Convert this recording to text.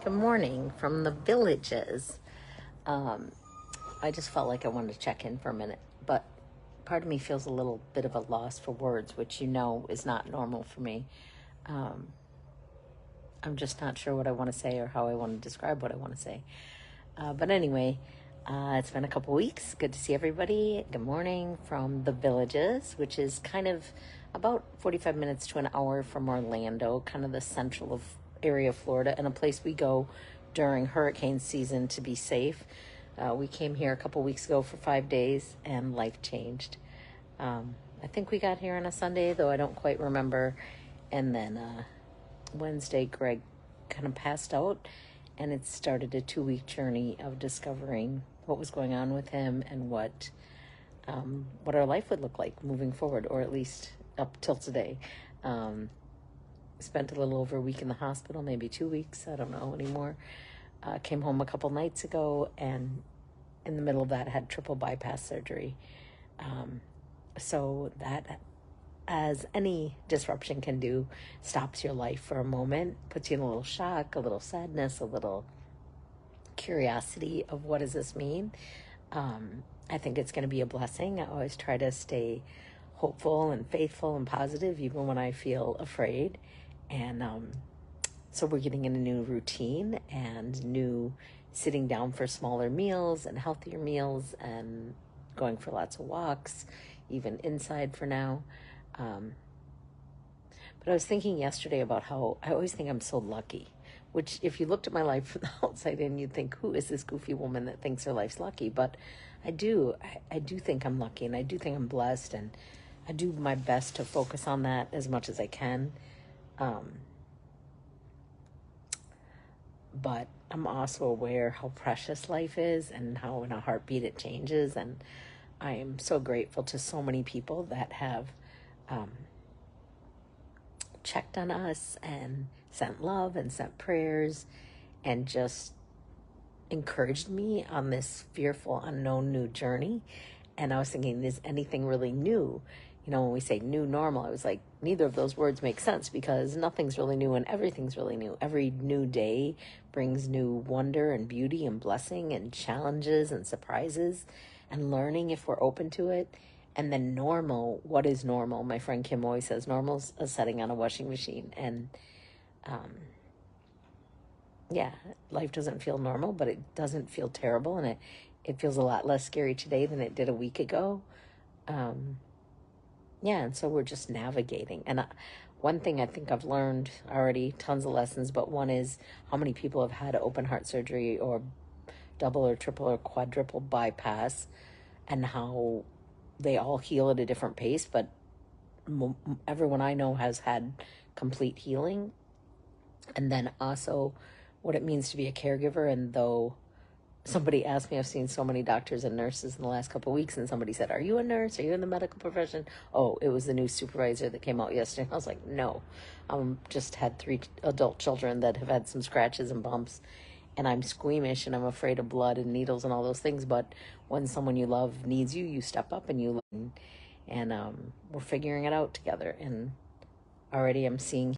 Good morning from the Villages. I just felt like I wanted to check in for a minute, but part of me feels a little bit of a loss for words, which you know is not normal for me. I'm just not sure what I want to say or how I want to describe what I want to say. But anyway, it's been a couple weeks. Good to see everybody. Good morning from the Villages, which is kind of about 45 minutes to an hour from Orlando, kind of the central of area of Florida, and a place we go during hurricane season to be safe. We came here a couple weeks ago for 5 days, and life changed. I think we got here on a Sunday, though I don't quite remember. And then Wednesday, Greg kind of passed out, and it started a 2-week journey of discovering what was going on with him and what our life would look like moving forward, or at least up till today. Spent a little over a week in the hospital, maybe 2 weeks, I don't know anymore. Came home a couple nights ago, and in the middle of that had triple bypass surgery. So that, as any disruption can do, stops your life for a moment, puts you in a little shock, a little sadness, a little curiosity of what does this mean. I think it's going to be a blessing. I always try to stay hopeful and faithful and positive, even when I feel afraid. And so we're getting in a new routine and new sitting down for smaller meals and healthier meals and going for lots of walks, even inside for now. But I was thinking yesterday about how I always think I'm so lucky, which if you looked at my life from the outside in, you'd think, who is this goofy woman that thinks her life's lucky? But I do think I'm lucky, and I do think I'm blessed, and I do my best to focus on that as much as I can. But I'm also aware how precious life is and how in a heartbeat it changes. And I am so grateful to so many people that have checked on us and sent love and sent prayers and just encouraged me on this fearful, unknown new journey. And I was thinking, is anything really new? You know, when we say new normal, I was like, neither of those words make sense, because nothing's really new and everything's really new. Every new day brings new wonder and beauty and blessing and challenges and surprises and learning if we're open to it. And then normal, what is normal? My friend Kim always says normal's a setting on a washing machine. And yeah, life doesn't feel normal, but it doesn't feel terrible. And it feels a lot less scary today than it did a week ago. Yeah, and so we're just navigating. And one thing I think I've learned already, tons of lessons, but one is how many people have had open heart surgery or double or triple or quadruple bypass, and how they all heal at a different pace, but everyone I know has had complete healing. And then also what it means to be a caregiver. And though somebody asked me, I've seen so many doctors and nurses in the last couple of weeks, and somebody said, are you a nurse? Are you in the medical profession? Oh, it was the new supervisor that came out yesterday. I was like, no, just had 3 adult children that have had some scratches and bumps, and I'm squeamish and I'm afraid of blood and needles and all those things. But when someone you love needs you, you step up and you, and we're figuring it out together. And already I'm seeing